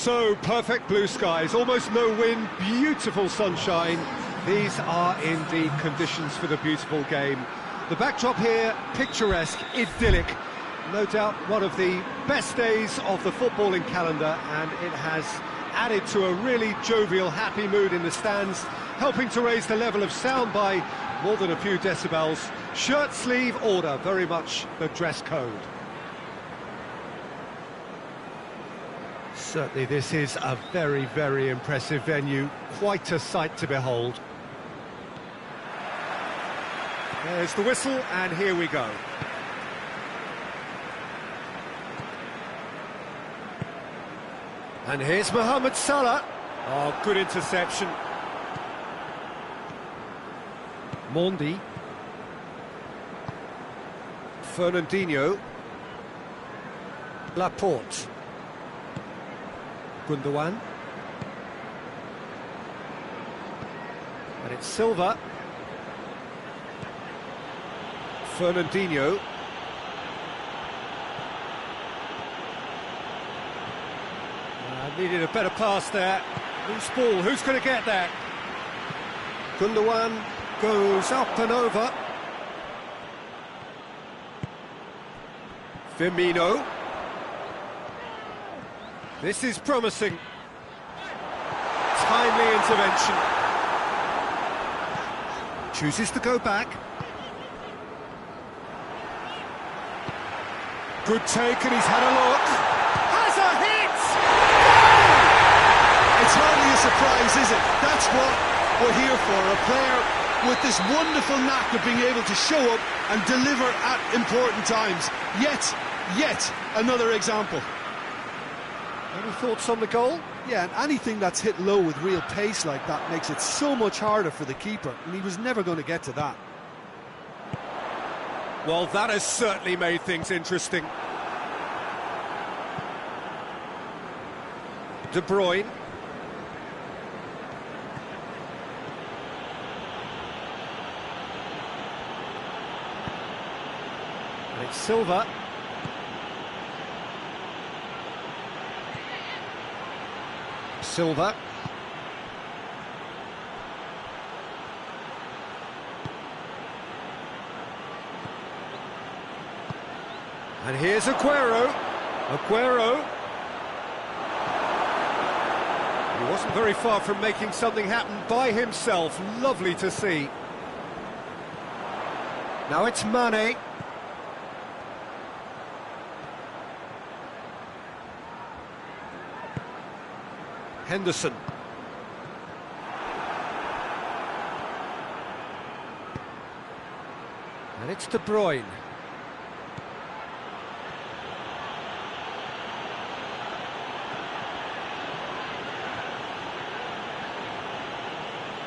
So, perfect blue skies, almost no wind, beautiful sunshine. These are indeed conditions for the beautiful game. The backdrop here, picturesque, idyllic. No doubt one of the best days of the footballing calendar, and it has added to a really jovial, happy mood in the stands, helping to raise the level of sound by more than a few decibels. Shirt sleeve order, very much the dress code. Certainly this is a very, very impressive venue, quite a sight to behold. There's the whistle, and here we go. And here's Mohamed Salah. Oh, good interception. Mondi. Fernandinho. Laporte. Gundogan. And it's Silva. Fernandinho. Needed a better pass there. Loose ball, who's going to get that? Gundogan goes up and over. Firmino. This is promising. Timely intervention. Chooses to go back. Good take, and he's had a look. Has a hit! It's hardly a surprise, is it? That's what we're here for. A player with this wonderful knack of being able to show up and deliver at important times. Yet another example. Any thoughts on the goal? Yeah, and anything that's hit low with real pace like that makes it so much harder for the keeper, and he was never going to get to that. Well, that has certainly made things interesting. De Bruyne. And it's Silva. Silva. And here's Aguero. Aguero. He wasn't very far from making something happen by himself. Lovely to see. Now it's Mane. Henderson. And it's De Bruyne.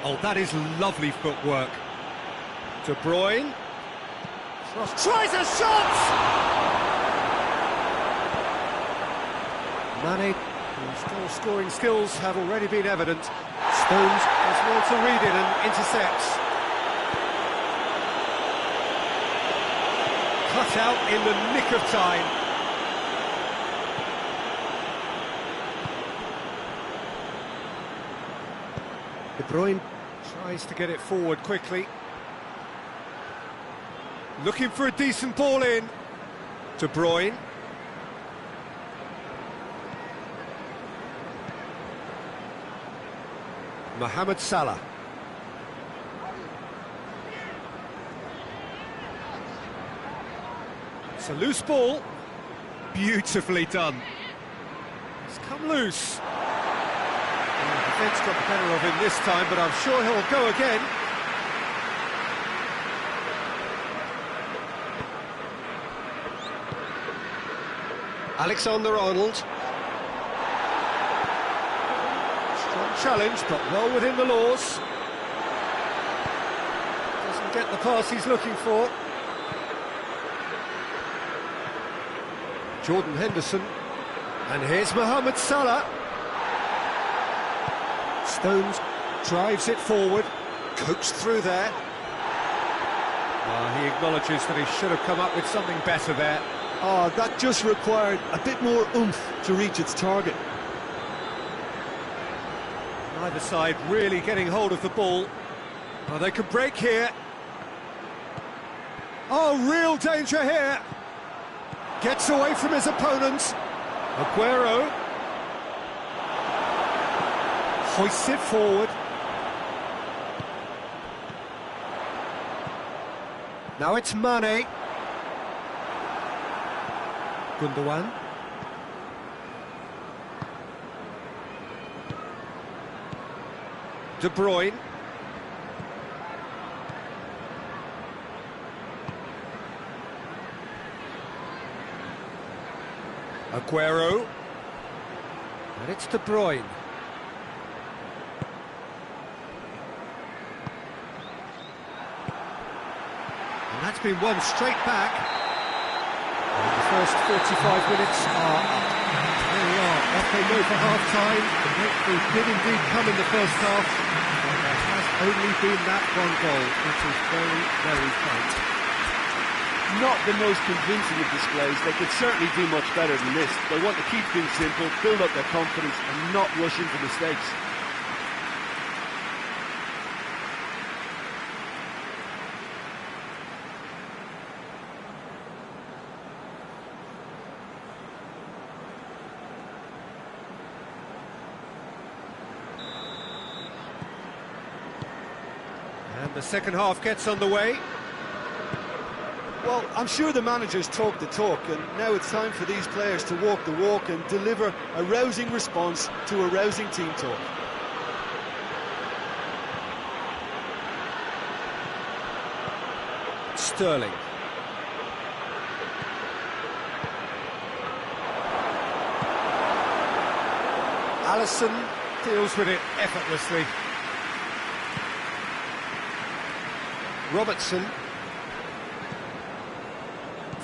Oh, that is lovely footwork. De Bruyne. Tries a shot! Mane, whose goal scoring skills have already been evident. Stones has well to read it and intercepts. Cut out in the nick of time. De Bruyne tries to get it forward quickly. Looking for a decent ball in. De Bruyne. Mohamed Salah. It's a loose ball. Beautifully done. It's come loose. The defence got the better of him this time, but I'm sure he'll go again. Alexander-Arnold. Strong challenge, but well within the laws. Doesn't get the pass he's looking for. Jordan Henderson. And here's Mohamed Salah. Stones drives it forward, coaxed through there. He acknowledges that he should have come up with something better there. That just required a bit more oomph to reach its target. Either side really getting hold of the ball. Oh, they could break here. Oh, real danger here. Gets away from his opponent. Aguero hoists it forward. Now it's Mane. Gundogan. De Bruyne. Aguero. And it's De Bruyne. And that's been won straight back. And the first 45 minutes are up. There we are, off they go for half-time. The breakthrough did indeed come in the first half, but there has only been that one goal. It is very, very tight. Not the most convincing of displays. They could certainly do much better than this. They want to keep things simple, build up their confidence and not rush into mistakes. And the second half gets underway. Well, I'm sure the managers talk the talk, and now it's time for these players to walk the walk and deliver a rousing response to a rousing team talk. Sterling. Alisson deals with it effortlessly. Robertson.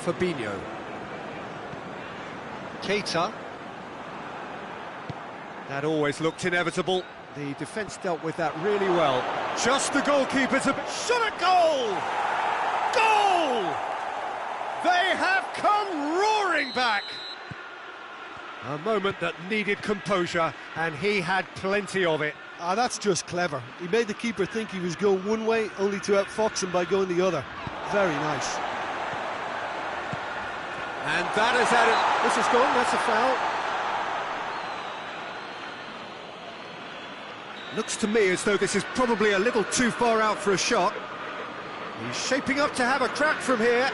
Fabinho. Keita. That always looked inevitable. The defence dealt with that really well. Just the goalkeeper to... Shot at goal! Goal! They have come roaring back! A moment that needed composure, and he had plenty of it. Ah, that's just clever. He made the keeper think he was going one way, only to outfox him by going the other. Very nice. And that is added. This is gone, that's a foul. Looks to me as though this is probably a little too far out for a shot. He's shaping up to have a crack from here.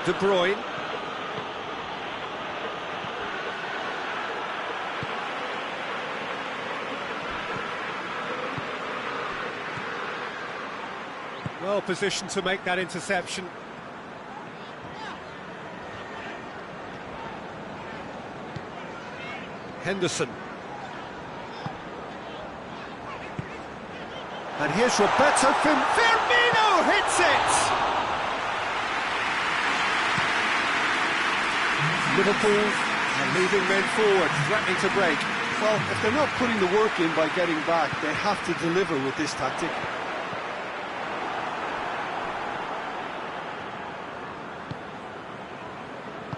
De Bruyne. Well positioned to make that interception. Henderson. And here's Roberto Firmino hits it! Liverpool are moving men forward, threatening to break. Well, if they're not putting the work in by getting back, they have to deliver with this tactic.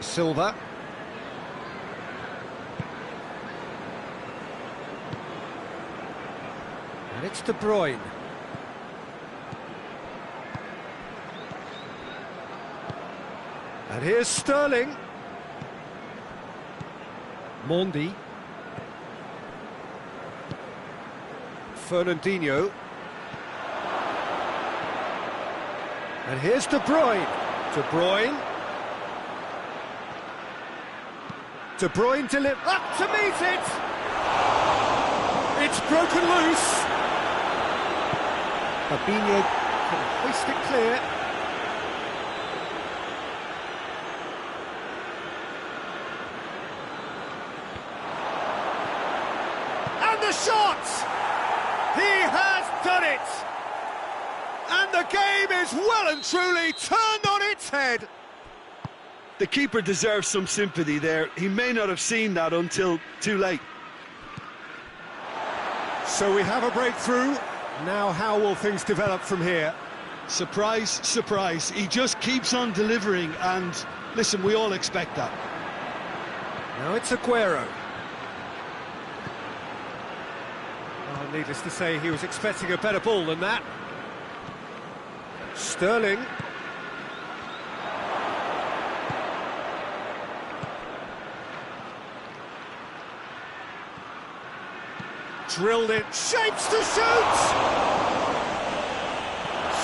Silva. And it's De Bruyne. And here's Sterling. Mondi. Fernandinho. And here's De Bruyne. De Bruyne. De Bruyne up to meet it! It's broken loose! Fabinho can hoist it clear. And the shot! He has done it! And the game is well and truly turned on its head! The keeper deserves some sympathy there. He may not have seen that until too late. So we have a breakthrough. Now how will things develop from here? Surprise, surprise. He just keeps on delivering, and listen, we all expect that. Now it's Aguero. Oh, needless to say, he was expecting a better ball than that. Sterling. Drilled it, shapes to shoot!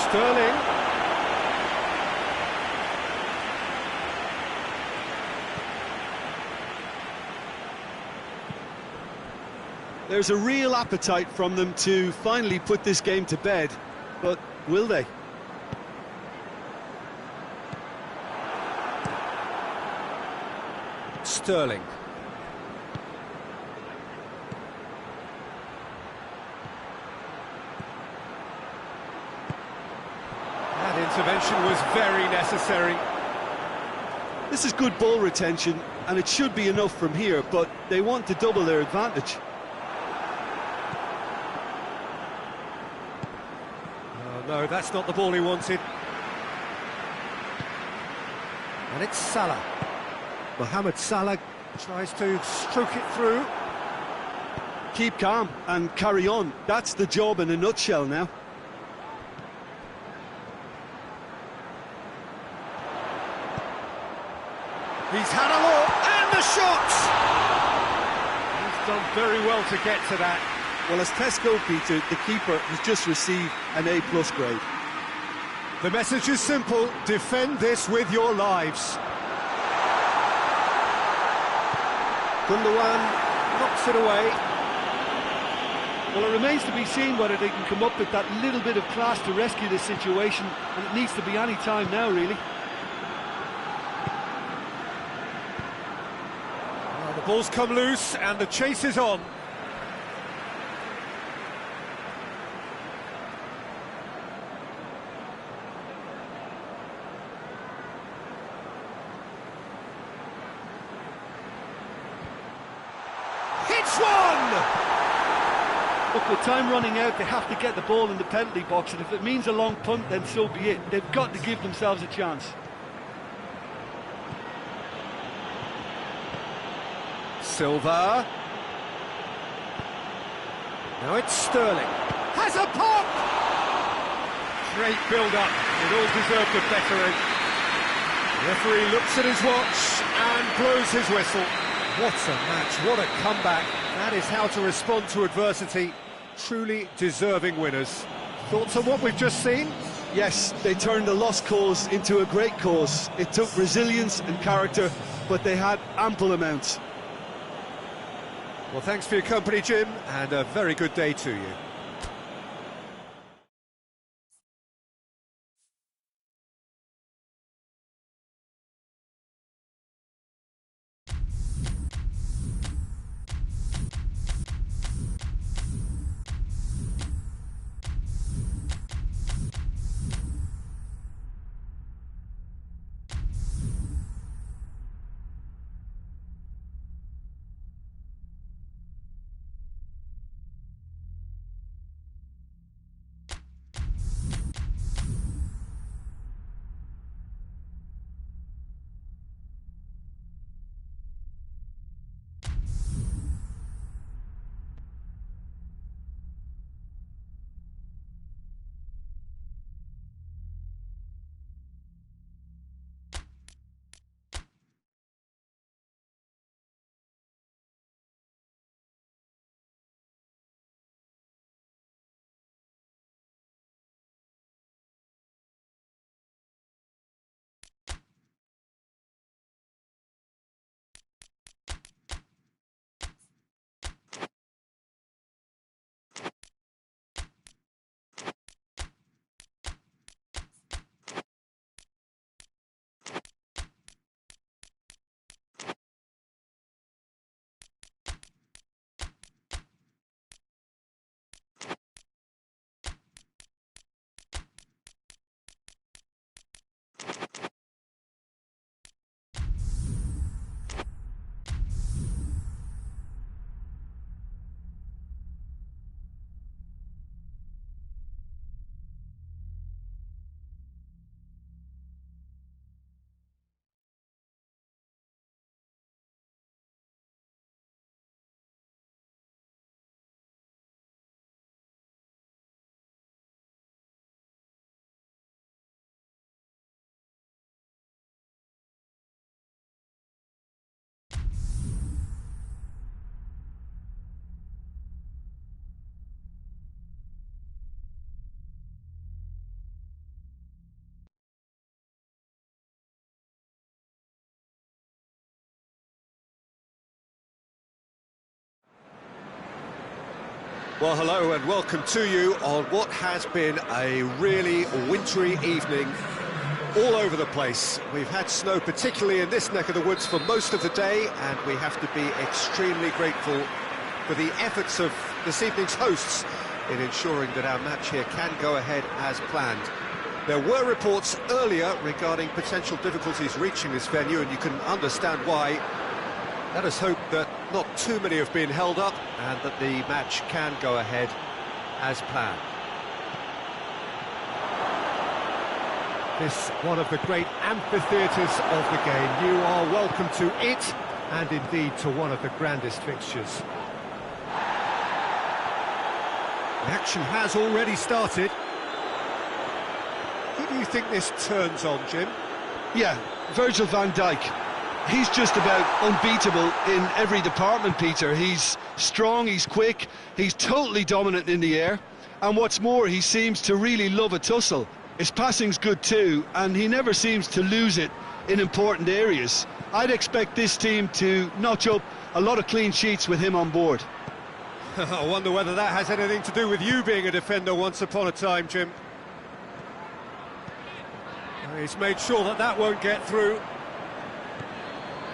Sterling. There's a real appetite from them to finally put this game to bed, but will they? Sterling. That intervention was very necessary. This is good ball retention, and it should be enough from here, but they want to double their advantage. Oh, no, that's not the ball he wanted. And it's Salah. Mohamed Salah tries to stroke it through. Keep calm and carry on. That's the job in a nutshell now. He's had a look, and the shot! He's done very well to get to that. Well, as Tesco, Peter, the keeper has just received an A+ grade. The message is simple: defend this with your lives. Gundogan knocks it away. Well, it remains to be seen whether they can come up with that little bit of class to rescue this situation, and it needs to be any time now, really. The ball's come loose, and the chase is on. Hits one! Look, with time running out, they have to get the ball in the penalty box, and if it means a long punt, then so be it. They've got to give themselves a chance. Silva. Now it's Sterling. Has a pop! Great build-up. It all deserved a better end. The referee looks at his watch and blows his whistle. What a match, what a comeback. That is how to respond to adversity. Truly deserving winners. Thoughts on what we've just seen? Yes, they turned a lost cause into a great cause. It took resilience and character, but they had ample amounts. Well, thanks for your company, Jim, and a very good day to you. Well, hello and welcome to you on what has been a really wintry evening all over the place. We've had snow, particularly in this neck of the woods, for most of the day, and we have to be extremely grateful for the efforts of this evening's hosts in ensuring that our match here can go ahead as planned. There were reports earlier regarding potential difficulties reaching this venue, and you can understand why. Let us hope that not too many have been held up and that the match can go ahead as planned. This one of the great amphitheatres of the game. You are welcome to it, and indeed to one of the grandest fixtures. The action has already started. Who do you think this turns on, Jim? Yeah, Virgil van Dijk. He's just about unbeatable in every department, Peter. He's strong, he's quick, he's totally dominant in the air, and what's more, he seems to really love a tussle. His passing's good too, and he never seems to lose it in important areas. I'd expect this team to notch up a lot of clean sheets with him on board. I wonder whether that has anything to do with you being a defender once upon a time, Jim. He's made sure that that won't get through.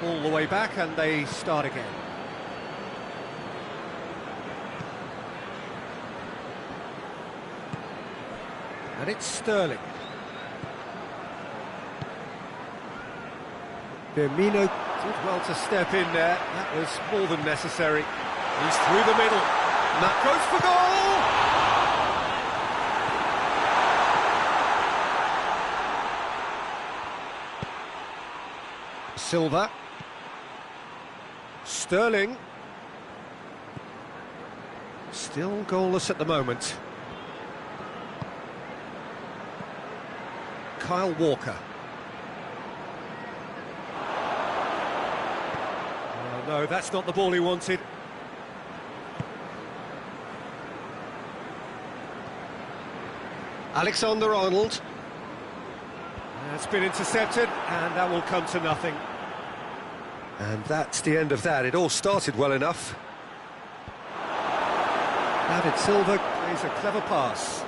All the way back, and they start again. And it's Sterling. Firmino did well to step in there. That was more than necessary. He's through the middle. And that goes for goal! Silva. Sterling. Still goalless at the moment. Kyle Walker. Oh, no, that's not the ball he wanted. Alexander-Arnold. That's been intercepted, and that will come to nothing. And that's the end of that. It all started well enough. David Silva plays a clever pass.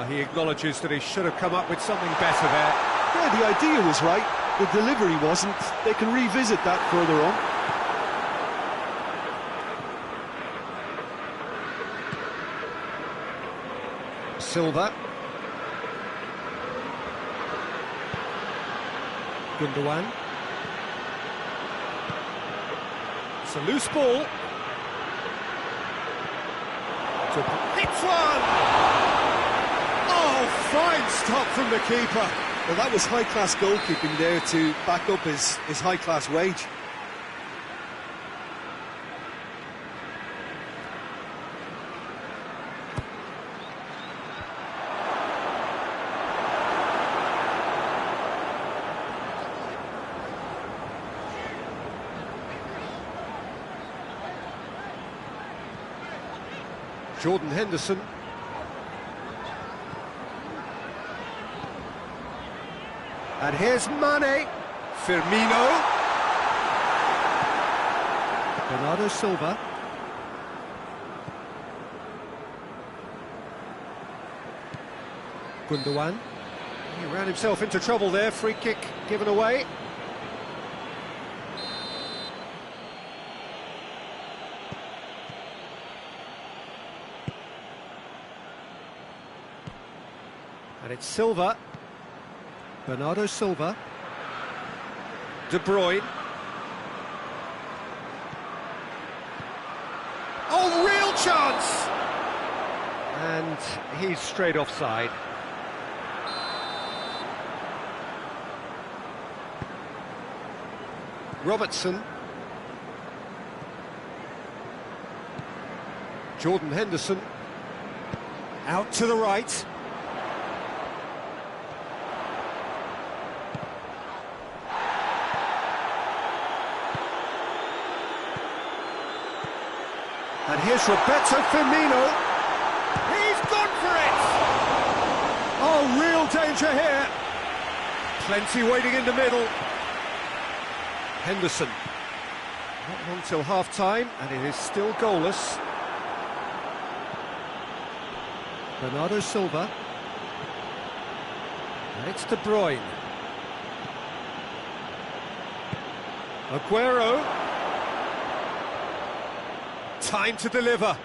He acknowledges that he should have come up with something better there. Yeah, the idea was right, the delivery wasn't. They can revisit that further on. Silva. Gundogan. It's a loose ball. Hits one! Oh, fine stop from the keeper. Well, that was high-class goalkeeping there to back up his high-class wage. Jordan Henderson. And here's Mane. Firmino. Bernardo Silva. Gundogan. He ran himself into trouble there. Free kick given away. And it's Silva. Bernardo Silva. De Bruyne. Oh, real chance! And he's straight offside. Robertson. Jordan Henderson. Out to the right. And here's Roberto Firmino. He's gone for it! Oh, real danger here. Plenty waiting in the middle. Henderson. Not long till half-time, and it is still goalless. Bernardo Silva. And it's De Bruyne. Aguero. Time to deliver.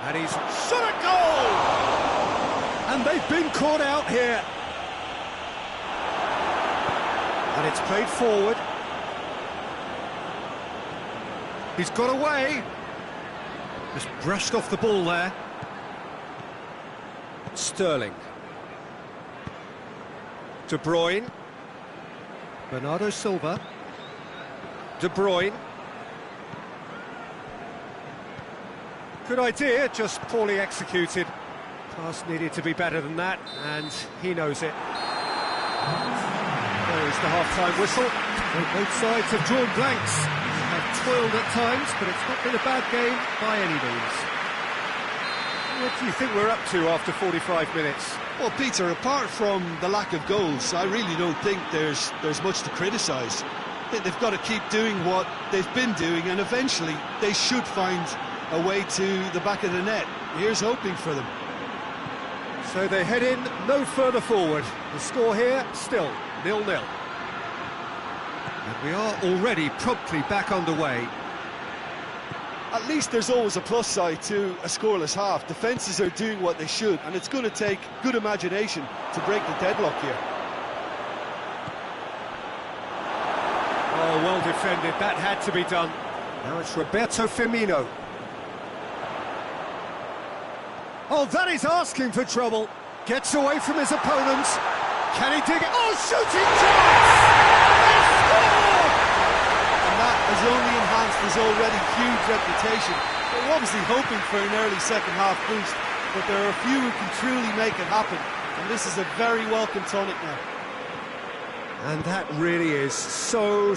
And he's shot a goal! And they've been caught out here. And it's played forward. He's got away. Just brushed off the ball there. Sterling. De Bruyne. Bernardo Silva. De Bruyne. Good idea, just poorly executed. Pass needed to be better than that, and he knows it. There is the half-time whistle. Both sides have drawn blanks. They have toiled at times, but it's not been a bad game by any means. What do you think we're up to after 45 minutes? Well, Peter, apart from the lack of goals, I really don't think there's much to criticise. I think they've got to keep doing what they've been doing, and eventually they should find a way to the back of the net. Here's hoping for them. So they head in no further forward. The score here, still 0-0. And we are already promptly back underway. At least there's always a plus side to a scoreless half. Defences are doing what they should, and it's going to take good imagination to break the deadlock here. Oh, well defended. That had to be done. Now it's Roberto Firmino. Oh, that is asking for trouble. Gets away from his opponents. Can he dig it? Oh, shooting chance! They score! And that has only enhanced his already huge reputation. They're obviously hoping for an early second-half boost, but there are a few who can truly make it happen, and this is a very welcome tonic now. And that really is so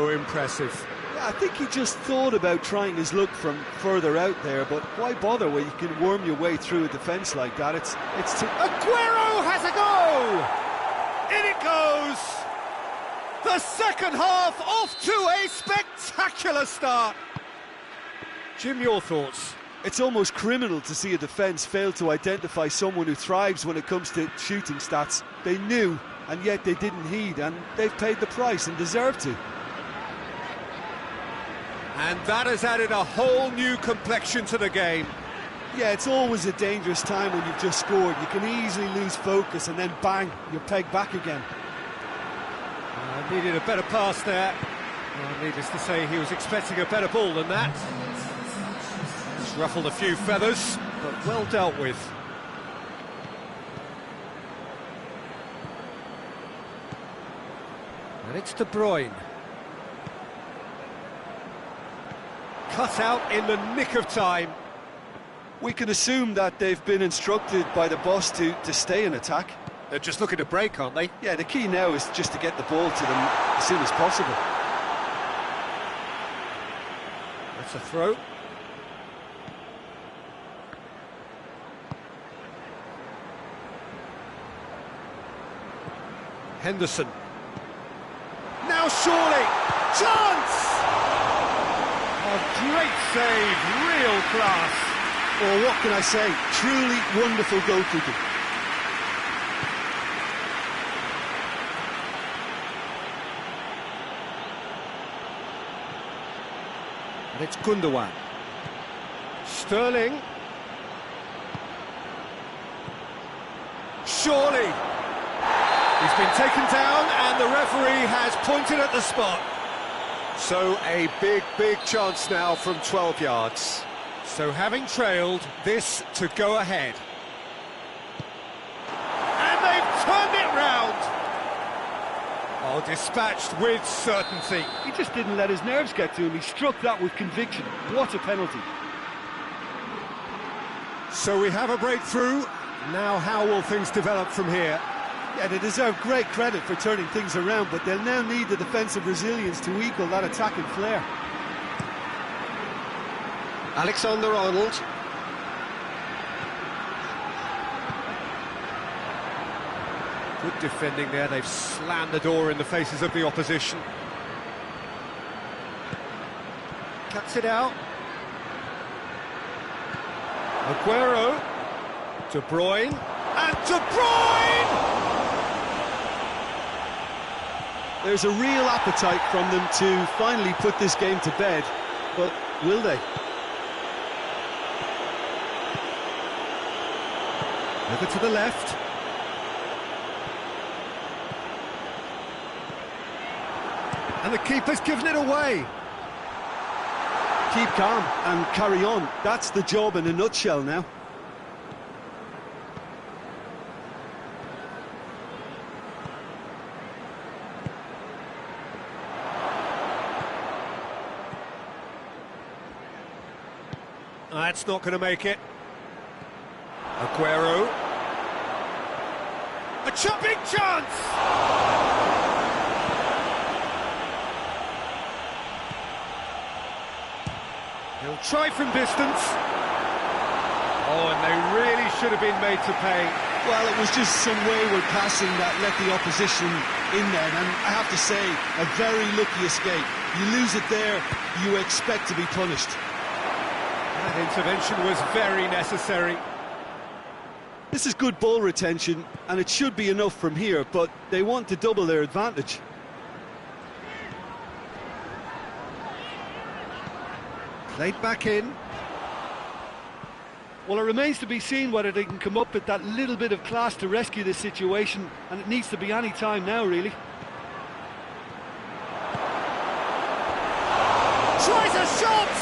impressive. Yeah, I think he just thought about trying his luck from further out there, but why bother when you can worm your way through a defence like that? It's too... Aguero has a go! In it goes! The second half off to a spectacular start. Jim, your thoughts? It's almost criminal to see a defence fail to identify someone who thrives when it comes to shooting stats. They knew, and yet they didn't heed, and they've paid the price and deserve to. And that has added a whole new complexion to the game. Yeah, it's always a dangerous time when you've just scored. You can easily lose focus and then bang, you're pegged back again. Needed a better pass there. Well, needless to say, he was expecting a better ball than that. It's ruffled a few feathers, but well dealt with. And it's De Bruyne. Cut out in the nick of time. We can assume that they've been instructed by the boss to stay in attack. They're just looking to break, aren't they? Yeah, the key now is just to get the ball to them as soon as possible. That's a throw. Henderson. Now surely! Chance! A great save, real class. Well, what can I say? Truly wonderful goalkeeping. And it's Gundogan. Sterling. Surely. He's been taken down and the referee has pointed at the spot. So a big chance now from 12 yards. So having trailed, this to go ahead. And they've turned it round. Oh, dispatched with certainty. He just didn't let his nerves get to him. He struck that with conviction. What a penalty. So we have a breakthrough. Now how will things develop from here? Yeah, they deserve great credit for turning things around, but they'll now need the defensive resilience to equal that attacking flair. Alexander-Arnold. Good defending there, they've slammed the door in the faces of the opposition. Cuts it out. Aguero, De Bruyne, and De Bruyne! There's a real appetite from them to finally put this game to bed, but will they? Over to the left. And the keeper's given it away. Keep calm and carry on. That's the job in a nutshell now. That's not going to make it. Aguero. A big chance! He'll try from distance. Oh, and they really should have been made to pay. Well, it was just some wayward passing that let the opposition in then, and I have to say, a very lucky escape. You lose it there, you expect to be punished. That intervention was very necessary. This is good ball retention, and it should be enough from here, but they want to double their advantage. Played back in. Well, it remains to be seen whether they can come up with that little bit of class to rescue this situation, and it needs to be any time now, really. Tries a shot!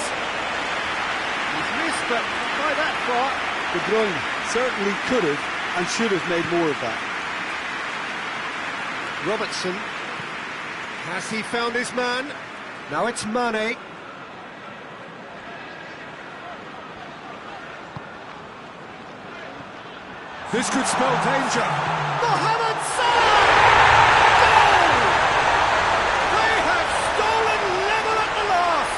He's missed, but by that far. De Bruyne certainly could have and should have made more of that. Robertson. Has he found his man? Now it's Mane. This could spell danger. Mohamed Salah! Goal! They have stolen level at the last!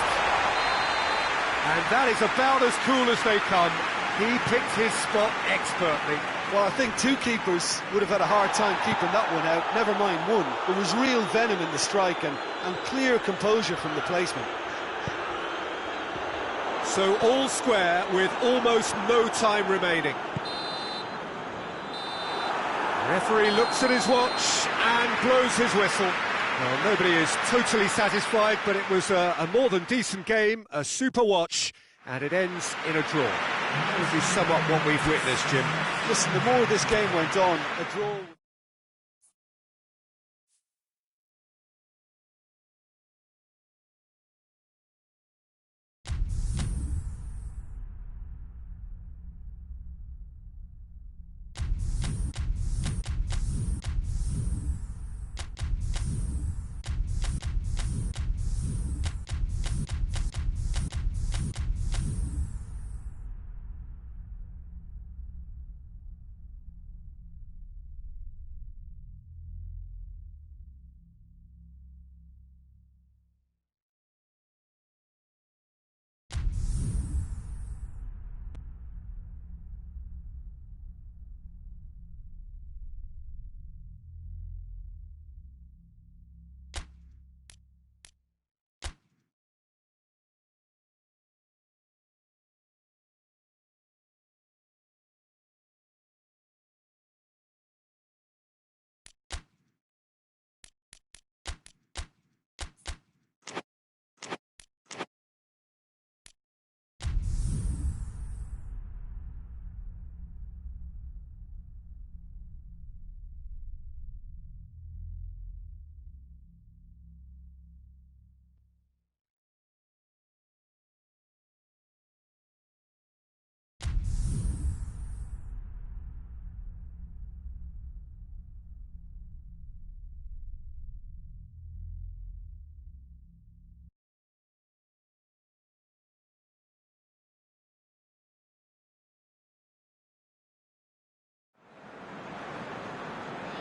And that is about as cool as they come. He picked his spot expertly. Well, I think two keepers would have had a hard time keeping that one out, never mind one. There was real venom in the strike and clear composure from the placement. So all square with almost no time remaining. The referee looks at his watch and blows his whistle. Well, nobody is totally satisfied, but it was a more than decent game, a super watch, and it ends in a draw. This is somewhat what we've witnessed, Jim. Listen, the more this game went on, a draw...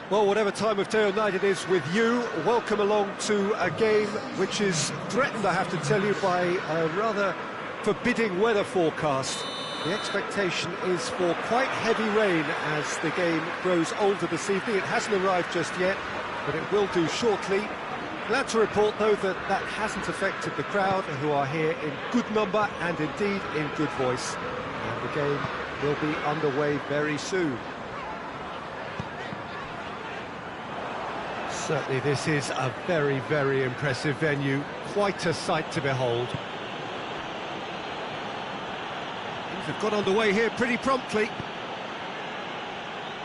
Well, whatever time of day or night it is with you, welcome along to a game which is threatened, I have to tell you, by a rather forbidding weather forecast. The expectation is for quite heavy rain as the game grows older this evening. It hasn't arrived just yet, but it will do shortly. Glad to report, though, that that hasn't affected the crowd, who are here in good number and indeed in good voice. And The game will be underway very soon. Certainly this is a very, very impressive venue. Quite a sight to behold. Things have got underway here pretty promptly.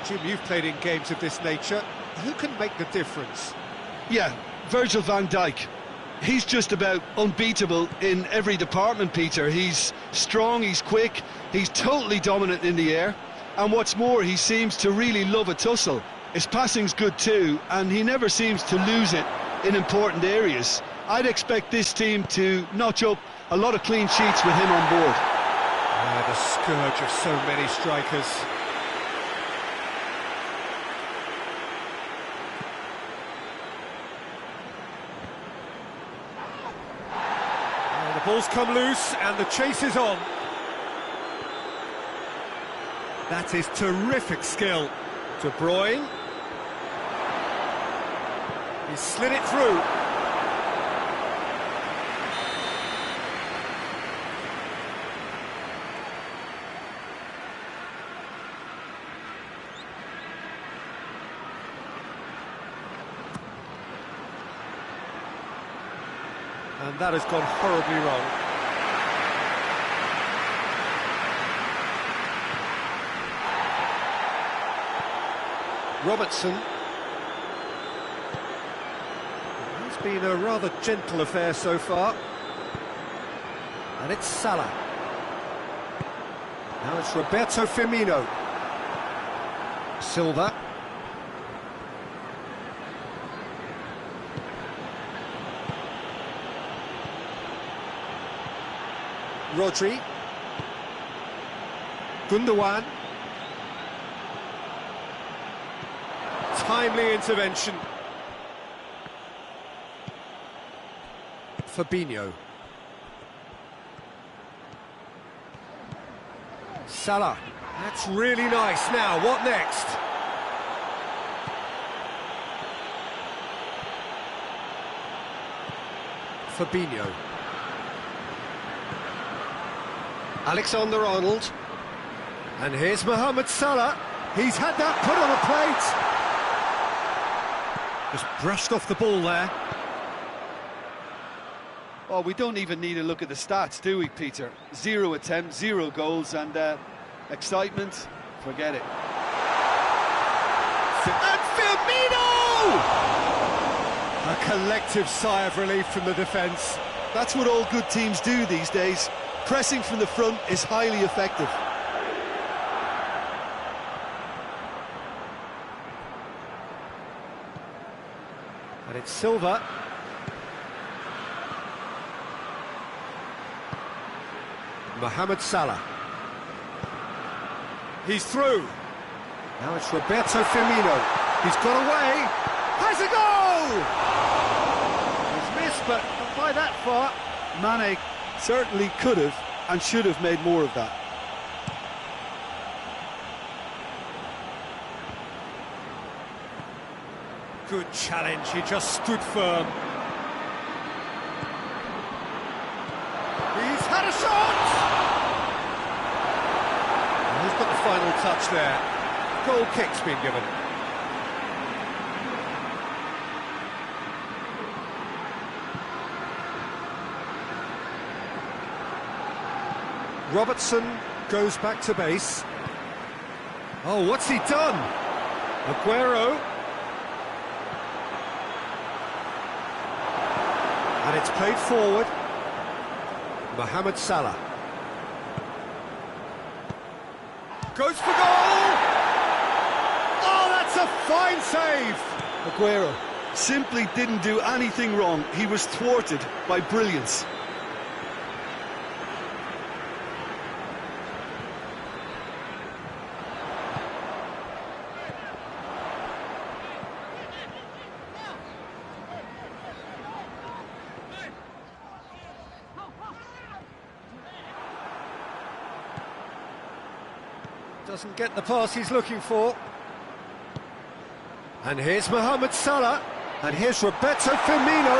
Jim, you've played in games of this nature. Who can make the difference? Yeah, Virgil van Dijk. He's just about unbeatable in every department, Peter. He's strong, he's quick, he's totally dominant in the air. And what's more, he seems to really love a tussle. His passing's good too, and he never seems to lose it in important areas. I'd expect this team to notch up a lot of clean sheets with him on board. Yeah, the scourge of so many strikers. Ball's come loose and the chase is on. That is terrific skill. De Bruyne. He slid it through. And that has gone horribly wrong. Robertson. It's been a rather gentle affair so far. And it's Salah. Now it's Roberto Firmino. Silva. Rodri, Gundogan, timely intervention, Fabinho, Salah, that's really nice. Now what next? Fabinho. Alexander-Arnold, and here's Mohamed Salah. He's had that put on a plate. Just brushed off the ball there. Oh, we don't even need to look at the stats, do we, Peter? 0 attempts, 0 goals, and excitement, forget it. And Firmino! A collective sigh of relief from the defence. That's what all good teams do these days. Pressing from the front is highly effective. And it's Silva. Mohamed Salah. He's through. Now it's Roberto Firmino. He's got away. Has a goal! He's missed, but not by that far. Mane certainly could have and should have made more of that. Good challenge, he just stood firm. He's had a shot! And he's got the final touch there. Goal kick's been given. Robertson goes back to base. Oh, what's he done? Aguero. And it's played forward. Mohamed Salah. Goes for goal! Oh, that's a fine save! Aguero simply didn't do anything wrong. He was thwarted by brilliance. Doesn't get the pass he's looking for. And here's Mohamed Salah. And here's Roberto Firmino.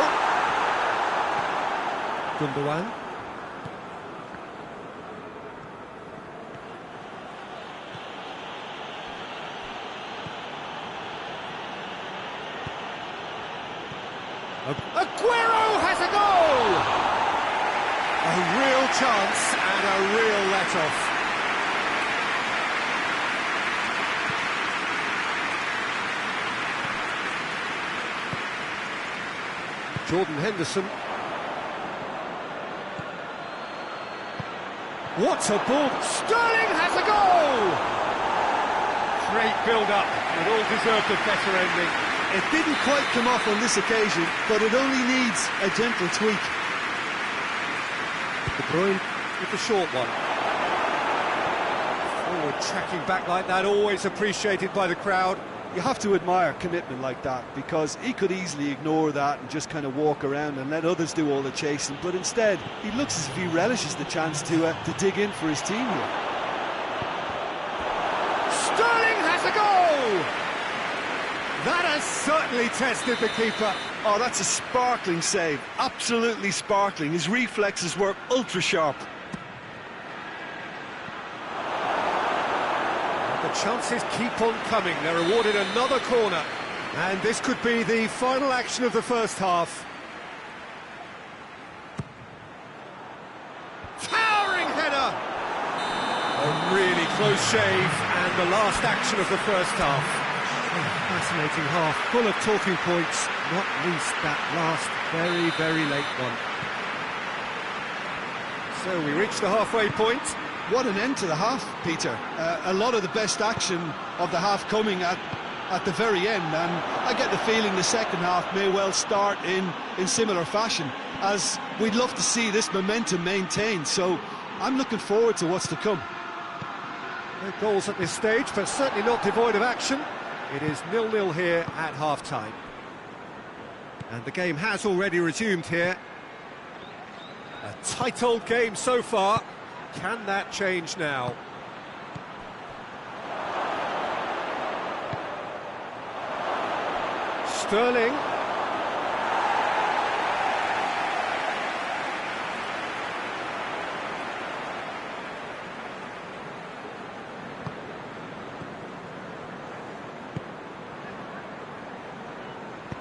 Gundogan. Aguero has a goal! A real chance and a real let-off. Jordan Henderson. What a ball! Sterling has a goal! Great build-up, it all deserved a better ending. It didn't quite come off on this occasion, but it only needs a gentle tweak. De Bruyne with the short one. Forward tracking back like that, always appreciated by the crowd. You have to admire commitment like that, because he could easily ignore that and just kind of walk around and let others do all the chasing, but instead he looks as if he relishes the chance to dig in for his team here. Sterling has a goal! That has certainly tested the keeper. Oh, that's a sparkling save, absolutely sparkling. His reflexes were ultra sharp. The chances keep on coming. They're awarded another corner. And this could be the final action of the first half. Towering header! A really close shave, and the last action of the first half. Oh, fascinating half, full of talking points, not least that last very, very late one. So we reach the halfway point. What an end to the half, Peter. A lot of the best action of the half coming at the very end, and I get the feeling the second half may well start in similar fashion, as we'd love to see this momentum maintained, so I'm looking forward to what's to come. No goals at this stage, but certainly not devoid of action. It is 0-0 here at half-time. And the game has already resumed here. A tight old game so far. Can that change now? Sterling.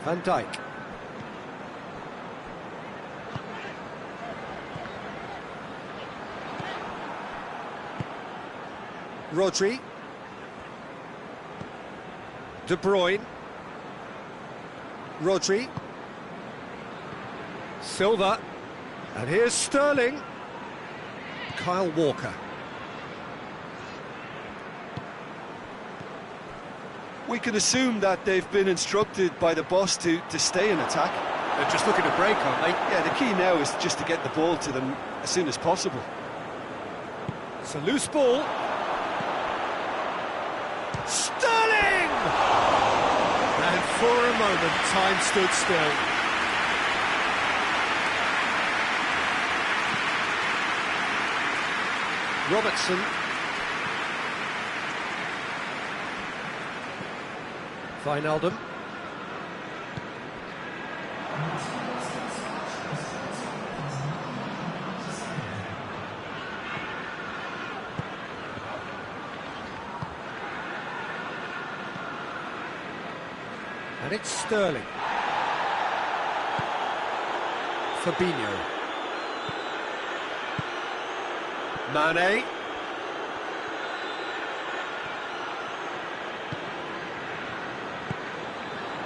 Van Dijk. Rodri. De Bruyne. Rodri. Silva. And here's Sterling. Kyle Walker. We can assume that they've been instructed by the boss to stay in attack. They're just looking to break, aren't they? Yeah, the key now is just to get the ball to them as soon as possible. It's a loose ball. Sterling! And for a moment, time stood still. Robertson. Wijnaldum. And it's Sterling. Fabinho. Mane.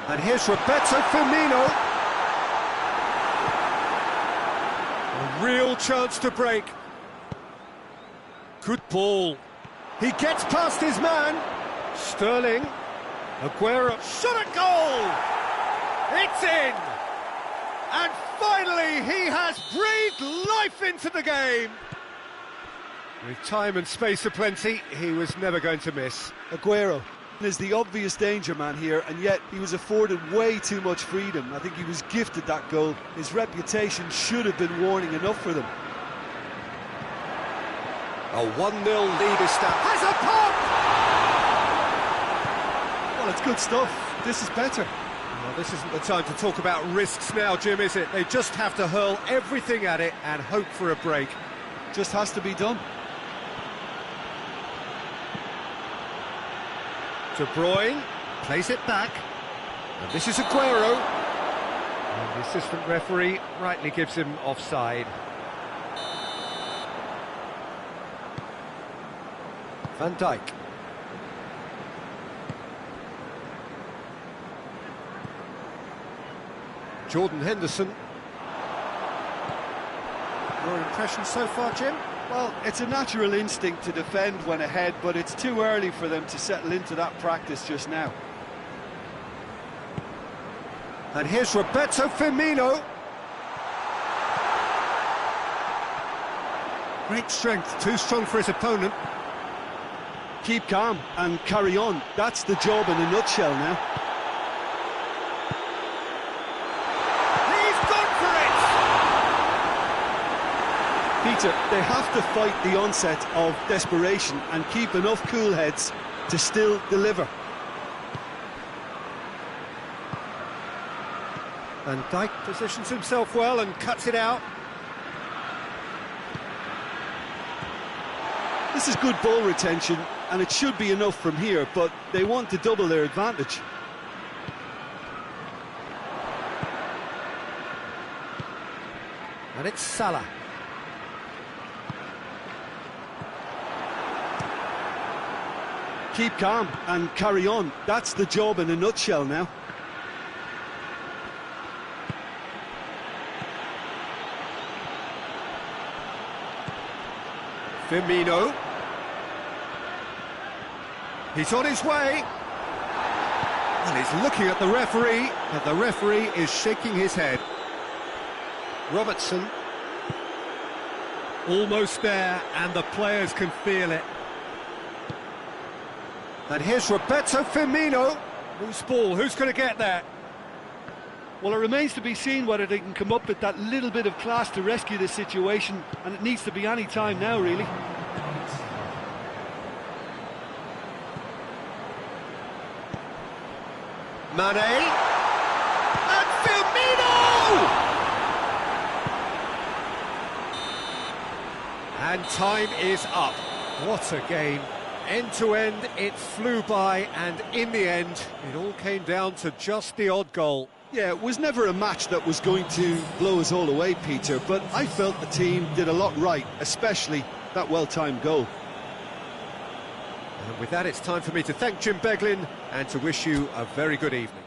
And here's Roberto Firmino. A real chance to break. Good ball. He gets past his man. Sterling. Aguero. Shot at goal! It's in! And finally he has breathed life into the game. With time and space aplenty, he was never going to miss. Aguero is the obvious danger man here, and yet he was afforded way too much freedom. I think he was gifted that goal. His reputation should have been warning enough for them. A 1-0 lead established. Has a pop! Well, it's good stuff. This is better. Well, this isn't the time to talk about risks now, Jim, is it? They just have to hurl everything at it and hope for a break. Just has to be done. De Bruyne plays it back, and this is Aguero. And the assistant referee rightly gives him offside. Van Dijk. Jordan Henderson. Your impression so far, Jim? Well, it's a natural instinct to defend when ahead, but it's too early for them to settle into that practice just now. And here's Roberto Firmino. Great strength, too strong for his opponent. Keep calm and carry on. That's the job in a nutshell now. He's gone for it! Peter, they have to fight the onset of desperation and keep enough cool heads to still deliver. Van Dijk positions himself well and cuts it out. This is good ball retention, and it should be enough from here, but they want to double their advantage. And it's Salah. Keep calm and carry on. That's the job in a nutshell now. Firmino. He's on his way. And he's looking at the referee, but the referee is shaking his head. Robertson. Almost there, and the players can feel it. And here's Roberto Firmino. Loose ball, who's going to get there? Well, it remains to be seen whether they can come up with that little bit of class to rescue this situation, and it needs to be any time now, really. Mane. And Firmino! And time is up. What a game. End to end, it flew by, and in the end, it all came down to just the odd goal. Yeah, it was never a match that was going to blow us all away, Peter, but I felt the team did a lot right, especially that well-timed goal. And with that, it's time for me to thank Jim Beglin and to wish you a very good evening.